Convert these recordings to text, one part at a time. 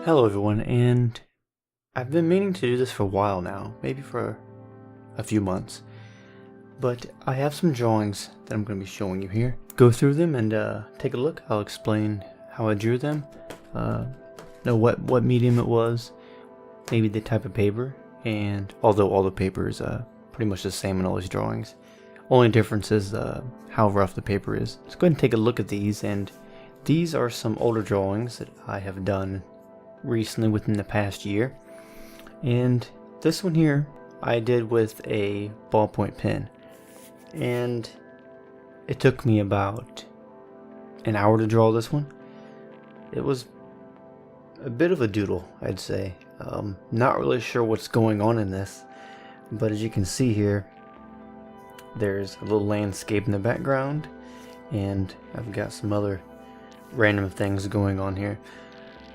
Hello everyone, and I've been meaning to do this for a while now, maybe for a few months, but I have some drawings that I'm going to be showing you here. Go through them and take a look. I'll explain how I drew them, know what medium it was, maybe the type of paper, and although all the paper is pretty much the same in all these drawings, only difference is how rough the paper is. Let's go ahead and take a look at these, and these are some older drawings that I have done recently within the past year, and this one here I did with a ballpoint pen, and it took me about an hour to draw this one. It was a bit of a doodle, I'd say. Not really sure what's going on in this, but as you can see here, there's a little landscape in the background, and I've got some other random things going on here.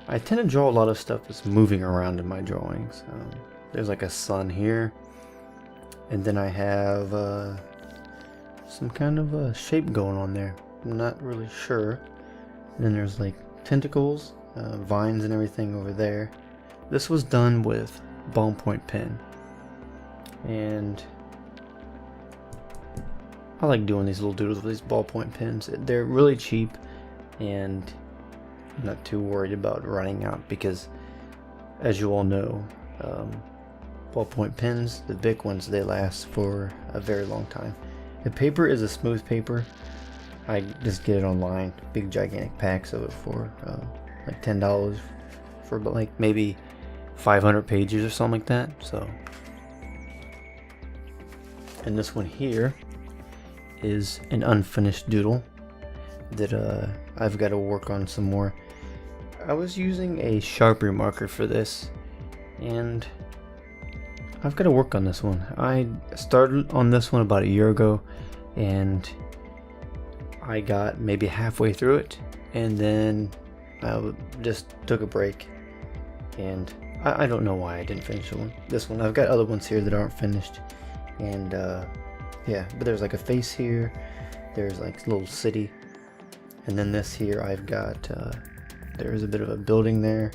I tend to draw a lot of stuff that's moving around in my drawings. There's like a sun here, and then I have some kind of a shape going on there. I'm not really sure. And then there's like tentacles, vines and everything over there. This was done with ballpoint pen, and I like doing these little doodles with these ballpoint pens. They're really cheap, and I'm not too worried about running out because, as you all know, ballpoint pens, the big ones, they last for a very long time. The paper is a smooth paper. I just get it online, big gigantic packs of it for like $10 for like maybe 500 pages or something like that. So, and this one here is an unfinished doodle that I've got to work on some more. I was using a Sharpie marker for this, and I've got to work on this one. I started on this one about a year ago, and I got maybe halfway through it, and then I just took a break, and I don't know why I didn't finish this one. I've got other ones here that aren't finished, and yeah, but there's like a face here, there's like a little city, and then this here I've got there's a bit of a building there,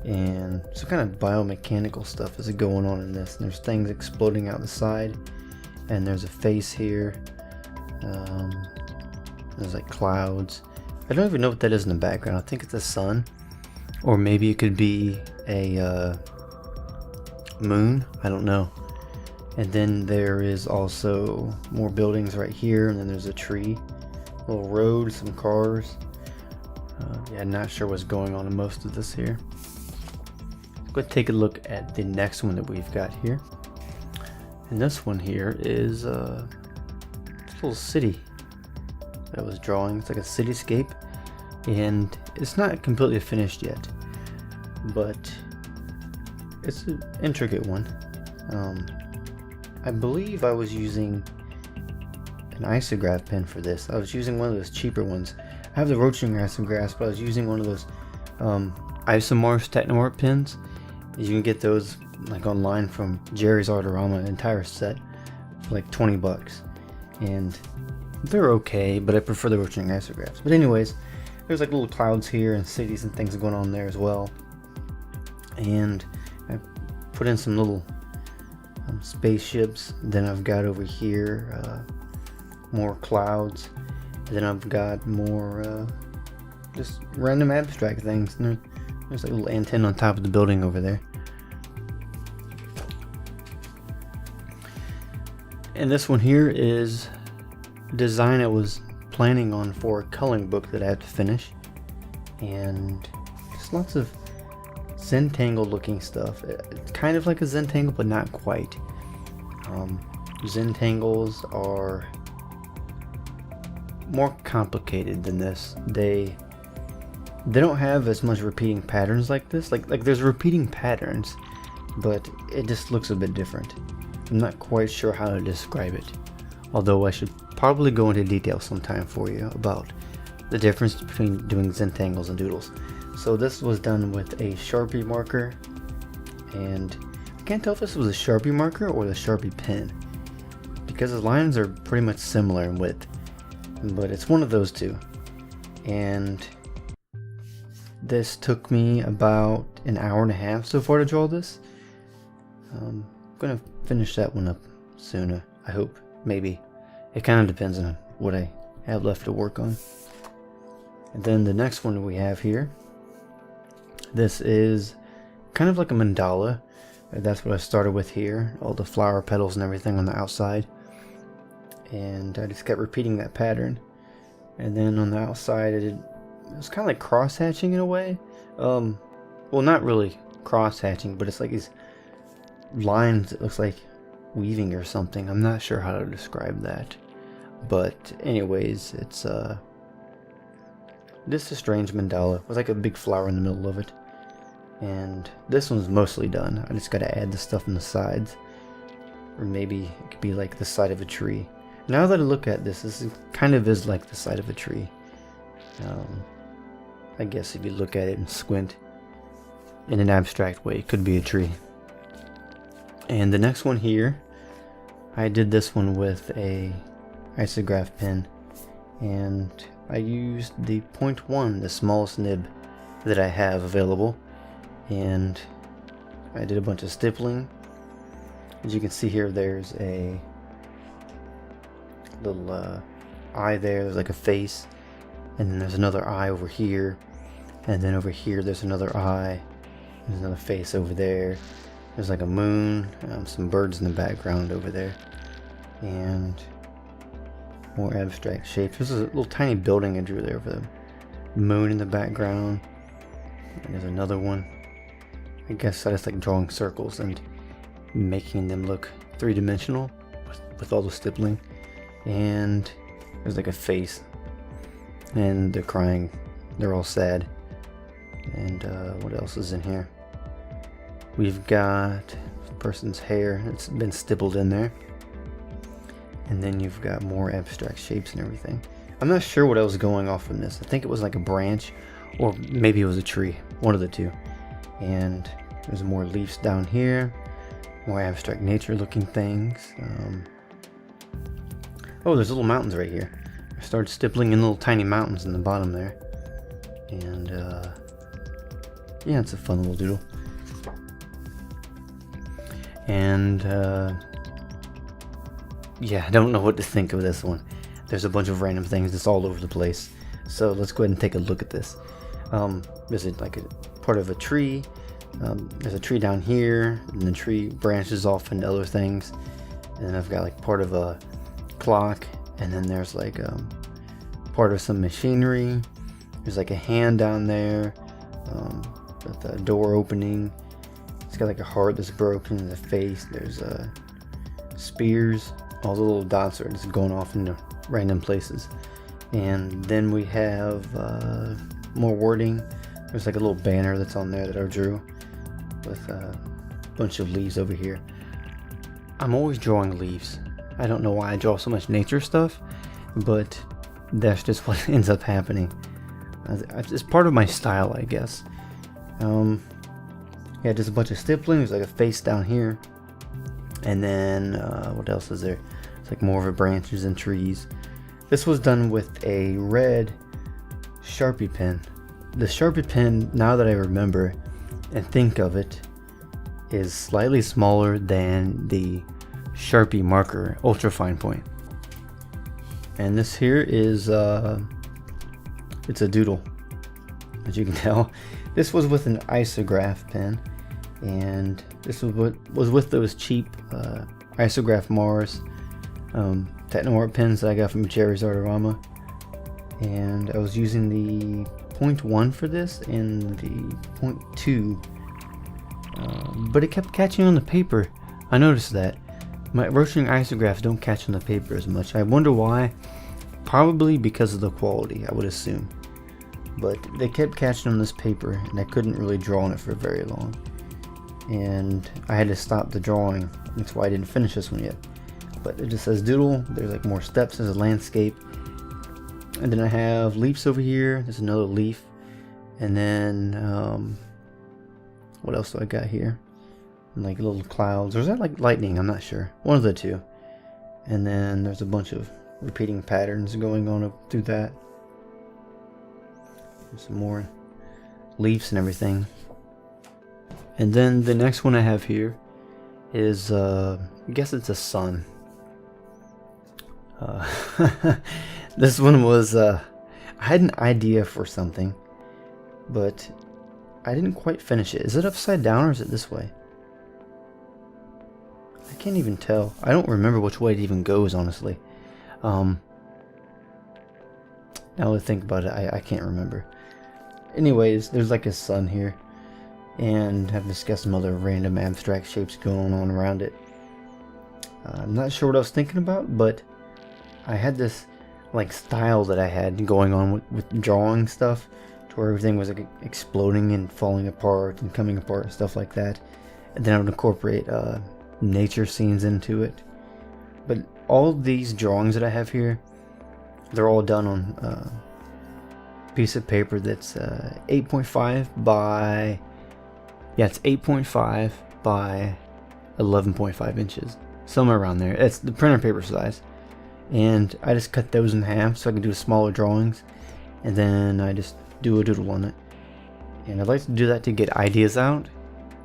and some kind of biomechanical stuff is going on in this, and there's things exploding out the side, and there's a face here. There's like clouds. I don't even know what that is in the background. I think it's the sun, or maybe it could be a moon. I don't know. And then there is also more buildings right here, and then there's a tree, a little road, some cars. Yeah, not sure what's going on in most of this here. Let's go take a look at the next one that we've got here. And this one here is a little city that I was drawing. It's like a cityscape, and it's not completely finished yet, but it's an intricate one. I believe I was using an isograph pen for this. I was using one of those cheaper ones. I have the rotring isographs, but I was using one of those isomorphs Technoart pens. You can get those like online from Jerry's Artorama, an entire set for like 20 bucks, and they're okay, but I prefer the rotring isographs. But anyways, there's like little clouds here and cities and things going on there as well, and I put in some little spaceships. Then I've got over here more clouds. Then I've got more just random abstract things. And there's like a little antenna on top of the building over there. And this one here is a design I was planning on for a coloring book that I have to finish. And just lots of zentangle looking stuff. It's kind of like a zentangle, but not quite. Zentangles are more complicated than this. They don't have as much repeating patterns like this. Like there's repeating patterns, but it just looks a bit different. I'm not quite sure how to describe it, although I should probably go into detail sometime for you about the difference between doing zentangles and doodles. So this was done with a Sharpie marker, and I can't tell if this was a Sharpie marker or the Sharpie pen, because the lines are pretty much similar in width, but it's one of those two. And this took me about an hour and a half so far to draw this. I'm gonna finish that one up sooner, I hope. Maybe. It kind of depends on what I have left to work on. And then the next one we have here, this is kind of like a mandala. That's what I started with here, all the flower petals and everything on the outside. And I just kept repeating that pattern. And then on the outside it was kind of like cross hatching in a way. Well, not really cross hatching, but it's like these lines. It looks like weaving or something. I'm not sure how to describe that. But anyways, it's this is a strange mandala with like a big flower in the middle of it. And this one's mostly done. I just gotta add the stuff on the sides. Or maybe it could be like the side of a tree. Now that I look at this, this kind of is like the side of a tree. I guess if you look at it and squint in an abstract way, it could be a tree. And the next one here, I did this one with a isograph pen, and I used the 0.1, the smallest nib that I have available, and I did a bunch of stippling. As you can see here, there's a little eye there. There's like a face, and then there's another eye over here, and then over here there's another eye. There's another face over there. There's like a moon, some birds in the background over there, and more abstract shapes. There's a little tiny building I drew there with a moon in the background. And there's another one. I guess I just like drawing circles and making them look three-dimensional with all the stippling. And there's like a face, and they're crying. They're all sad. And what else is in here? We've got the person's hair. It's been stippled in there. And then you've got more abstract shapes and everything. I'm not sure what I was going off from this. I think it was like a branch, or maybe it was a tree. One of the two. And there's more leaves down here. More abstract nature looking things. Oh, there's little mountains right here. I started stippling in little tiny mountains in the bottom there. And yeah, it's a fun little doodle. And yeah, I don't know what to think of this one. There's a bunch of random things that's all over the place. So let's go ahead and take a look at this. There's like a part of a tree. There's a tree down here, and the tree branches off into other things. And then I've got like part of a clock, and then there's like part of some machinery. There's like a hand down there with a door opening. It's got like a heart that's broken in the face. There's spears. All the little dots are just going off into random places. And then we have more wording. There's like a little banner that's on there that I drew with a bunch of leaves over here. I'm always drawing leaves. I don't know why I draw so much nature stuff, but that's just what ends up happening. It's part of my style, I guess. Yeah, just a bunch of stippling. There's like a face down here. And then, what else is there? It's like more of a branches and trees. This was done with a red Sharpie pen. The Sharpie pen, now that I remember and think of it, is slightly smaller than the Sharpie marker ultra fine point. And this here is, it's a doodle, as you can tell. This was with an isograph pen, and this was with those cheap isograph Mars Techno Art pens that I got from Jerry's Artorama. And I was using the 0.1 for this and the 0.2, but it kept catching on the paper. I noticed that my rotring isographs don't catch on the paper as much. I wonder why. Probably because of the quality, I would assume. But they kept catching on this paper, and I couldn't really draw on it for very long. And I had to stop the drawing. That's why I didn't finish this one yet. But it just says doodle. There's like more steps. There's a landscape. And then I have leaves over here. There's another leaf. And then, what else do I got here? And like little clouds. Or is that like lightning? I'm not sure. One of the two. And then there's a bunch of repeating patterns going on through that. There's some more leaves and everything. And then the next one I have here is I guess it's a sun. This one was I had an idea for something, but I didn't quite finish it. Is it upside down or is it this way? I can't even tell. I don't remember which way it even goes, honestly. Now that I think about it, I can't remember. Anyways, there's like a sun here, and I've just got some other random abstract shapes going on around it. I'm not sure what I was thinking about, but I had this like style that I had going on with drawing stuff, to where everything was like exploding and falling apart and coming apart and stuff like that. And then I would incorporate nature scenes into it. But all these drawings that I have here, they're all done on a piece of paper that's 8.5 by, yeah, it's 8.5 by 11.5 inches, somewhere around there. It's the printer paper size. And I just cut those in half so I can do smaller drawings, and then I just do a doodle on it. And I'd like to do that to get ideas out,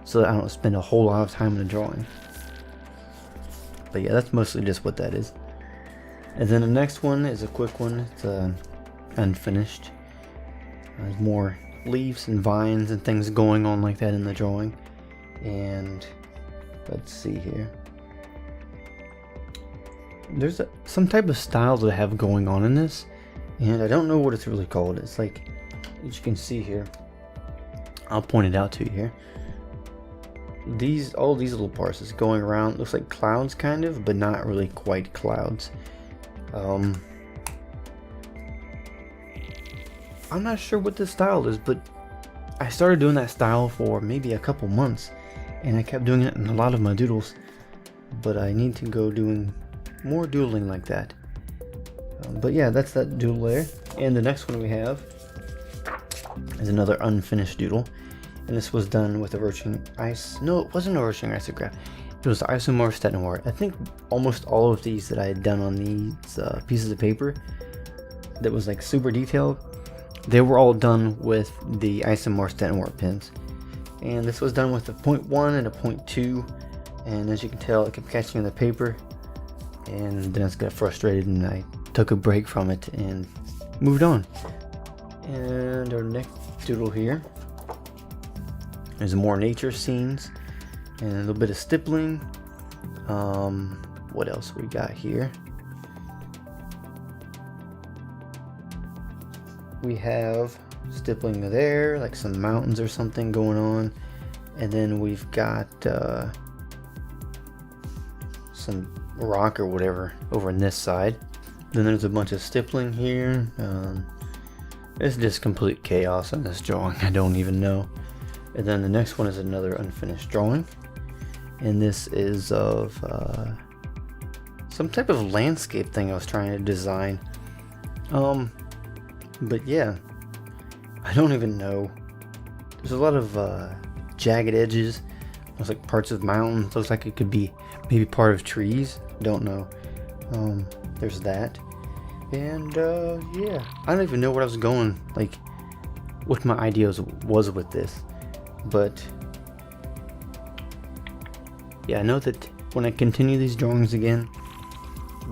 so that I don't spend a whole lot of time in the drawing. But yeah, that's mostly just what that is. And then the next one is a quick one. It's unfinished. There's more leaves and vines and things going on like that in the drawing. And let's see here. There's some type of style that I have going on in this, and I don't know what it's really called. It's like, as you can see here, I'll point it out to you here. All these little parts is going around, looks like clouds kind of, but not really quite clouds. I'm not sure what this style is, but I started doing that style for maybe a couple months, and I kept doing it in a lot of my doodles, but I need to go doing more doodling like that. But yeah, that's that doodle there. And the next one we have is another unfinished doodle, and this was done with a rotring no, it wasn't a rotring isograph. It was isomorph noir. I think almost all of these that I had done on these pieces of paper that was like super detailed, they were all done with the isomorph noir pens. And this was done with a 0.1 and a 0.2, and as you can tell, it kept catching on the paper. And then I just got frustrated and I took a break from it and moved on. And our next doodle here is more nature scenes and a little bit of stippling. What else we got here? We have stippling there, like some mountains or something going on. And then we've got some rock or whatever over on this side. Then there's a bunch of stippling here. It's just complete chaos on this drawing. I don't even know. And then the next one is another unfinished drawing, and this is of some type of landscape thing I was trying to design. But yeah, I don't even know. There's a lot of jagged edges. Looks like parts of mountains. Looks like it could be maybe part of trees. Don't know. There's that. And yeah, I don't even know where I was going, like what my ideas was with this. But yeah, I know that when I continue these drawings again,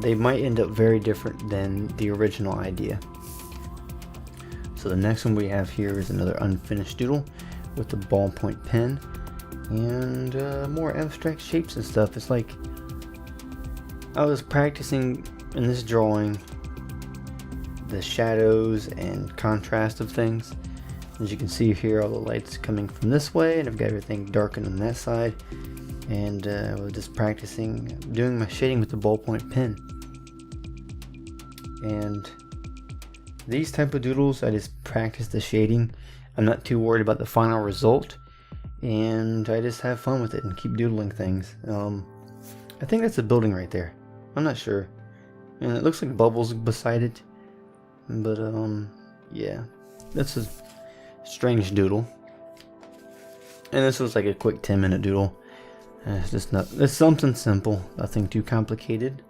they might end up very different than the original idea. So the next one we have here is another unfinished doodle with the ballpoint pen and more abstract shapes and stuff. It's like I was practicing in this drawing the shadows and contrast of things. As you can see here, all the lights coming from this way, and I've got everything darkened on that side. And I was just practicing doing my shading with the ballpoint pen. And these type of doodles, I just practice the shading. I'm not too worried about the final result, and I just have fun with it and keep doodling things. I think that's a building right there. I'm not sure, and it looks like bubbles beside it. But yeah, that's a strange doodle. And this was like a quick 10-minute doodle. It's something simple, nothing too complicated.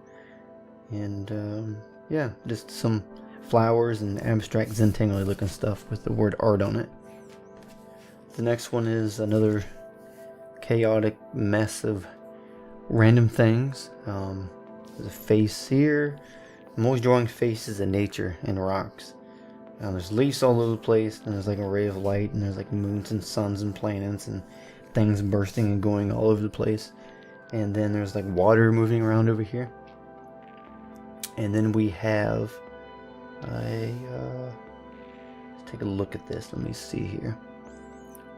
And yeah, just some flowers and abstract zentangle looking stuff with the word art on it. The next one is another chaotic mess of random things. There's a face here. I'm always drawing faces in nature and rocks. There's leaves all over the place, and there's like a ray of light, and there's like moons and suns and planets and things bursting and going all over the place. And then there's like water moving around over here. And then we have let's take a look at this. Let me see here.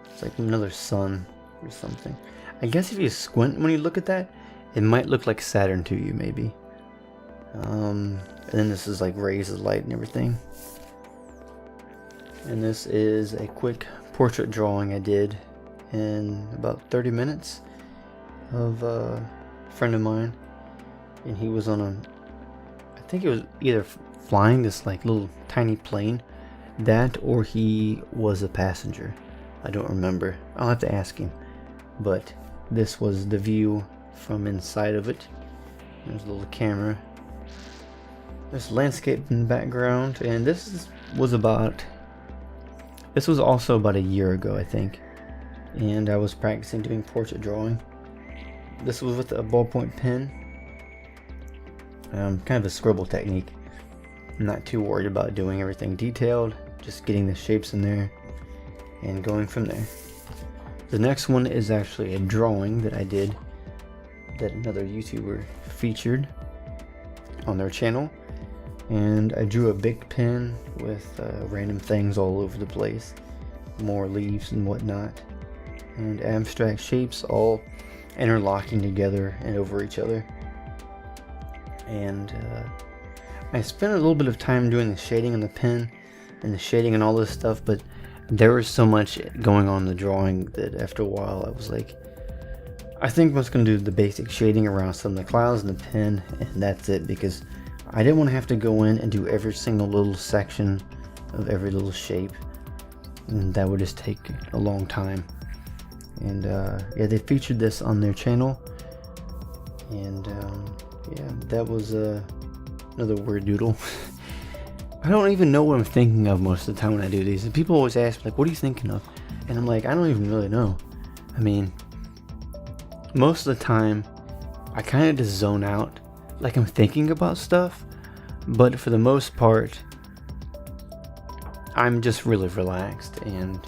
It's like another sun or something. I guess if you squint when you look at that, it might look like Saturn to you, maybe. And then this is like rays of light and everything. And this is a quick portrait drawing I did in about 30 minutes of a friend of mine. And he was on I think he was either flying this like little tiny plane, that, or he was a passenger. I don't remember. I'll have to ask him. But this was the view from inside of it. There's a little camera. There's landscape in the background, and this was also about a year ago, I think. And I was practicing doing portrait drawing. This was with a ballpoint pen. Kind of a scribble technique. I'm not too worried about doing everything detailed, just getting the shapes in there and going from there. The next one is actually a drawing that I did that another YouTuber featured on their channel. And I drew a big pen with random things all over the place, more leaves and whatnot, and abstract shapes all interlocking together and over each other. And I spent a little bit of time doing the shading on the pen and the shading and all this stuff, but there was so much going on in the drawing that after a while I was like, I think I'm just going to do the basic shading around some of the clouds and the pen, and that's it, because I didn't want to have to go in and do every single little section of every little shape, and that would just take a long time. And yeah, they featured this on their channel, and yeah, that was another weird doodle. I don't even know what I'm thinking of most of the time when I do these, and people always ask me, like, what are you thinking of? And I'm like, I don't even really know. I mean, most of the time I kind of just zone out, like I'm thinking about stuff, but for the most part I'm just really relaxed and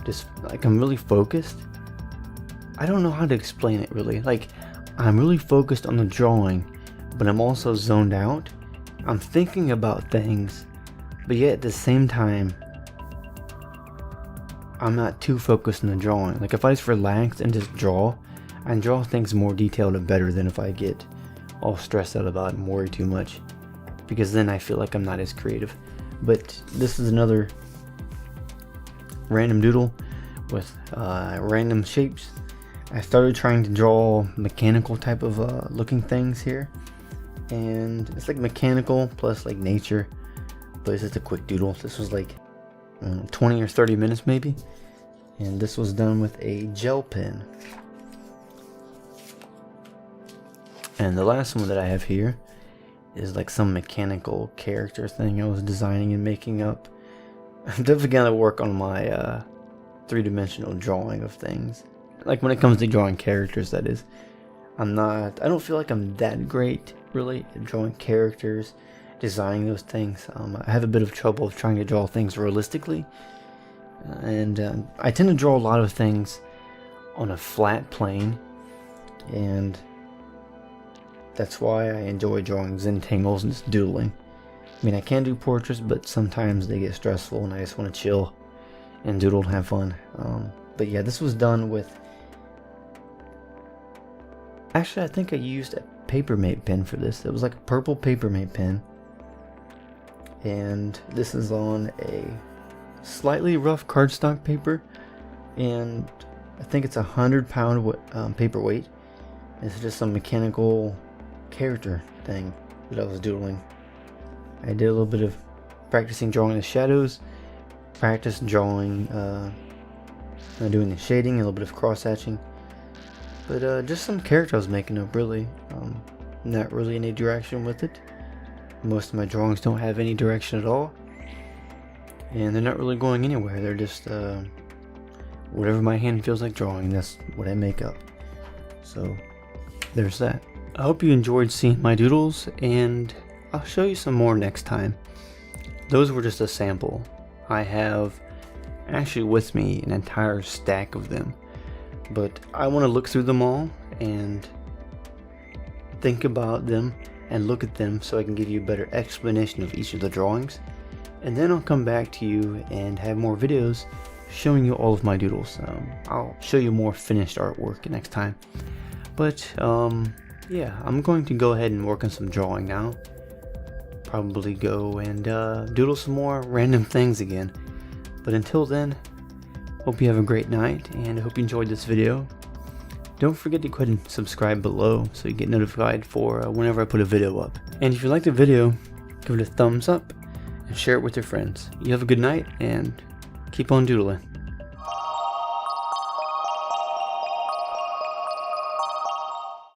just like I'm really focused. I don't know how to explain it really. Like, I'm really focused on the drawing, but I'm also zoned out. I'm thinking about things, but yet at the same time I'm not too focused on the drawing. Like, if I just relax and just draw, I can draw things more detailed and better than if I get all stressed out about it and worry too much, because then I feel like I'm not as creative. But this is another random doodle with random shapes. I started trying to draw mechanical type of looking things here, and it's like mechanical plus like nature, but it's just a quick doodle. This was like 20 or 30 minutes maybe, and this was done with a gel pen. And the last one that I have here is like some mechanical character thing I was designing and making up. I'm definitely gonna work on my three-dimensional drawing of things. Like when it comes to drawing characters, that is. I don't feel like I'm that great really at drawing characters, designing those things. I have a bit of trouble trying to draw things realistically. And I tend to draw a lot of things on a flat plane, and that's why I enjoy drawing zentangles and just doodling. I mean, I can do portraits, but sometimes they get stressful and I just want to chill and doodle and have fun. But yeah, this was done with... Actually, I think I used a Papermate pen for this. It was like a purple Papermate pen. And this is on a slightly rough cardstock paper. And I think it's 100-pound paperweight. It's just some mechanical character thing that I was doodling. I did a little bit of practicing drawing the shadows, practice drawing, doing the shading, a little bit of cross-hatching, but just some character I was making up, really. Not really any direction with it. Most of my drawings don't have any direction at all, and they're not really going anywhere. They're just whatever my hand feels like drawing, that's what I make up. So there's that. I hope you enjoyed seeing my doodles, and I'll show you some more next time. Those were just a sample. I have actually with me an entire stack of them, but I want to look through them all and think about them and look at them so I can give you a better explanation of each of the drawings, and then I'll come back to you and have more videos showing you all of my doodles. I'll show you more finished artwork next time, but yeah, I'm going to go ahead and work on some drawing now. Probably go and doodle some more random things again. But until then, hope you have a great night, and I hope you enjoyed this video. Don't forget to go ahead and subscribe below so you get notified for whenever I put a video up. And if you liked the video, give it a thumbs up and share it with your friends. You have a good night, and keep on doodling.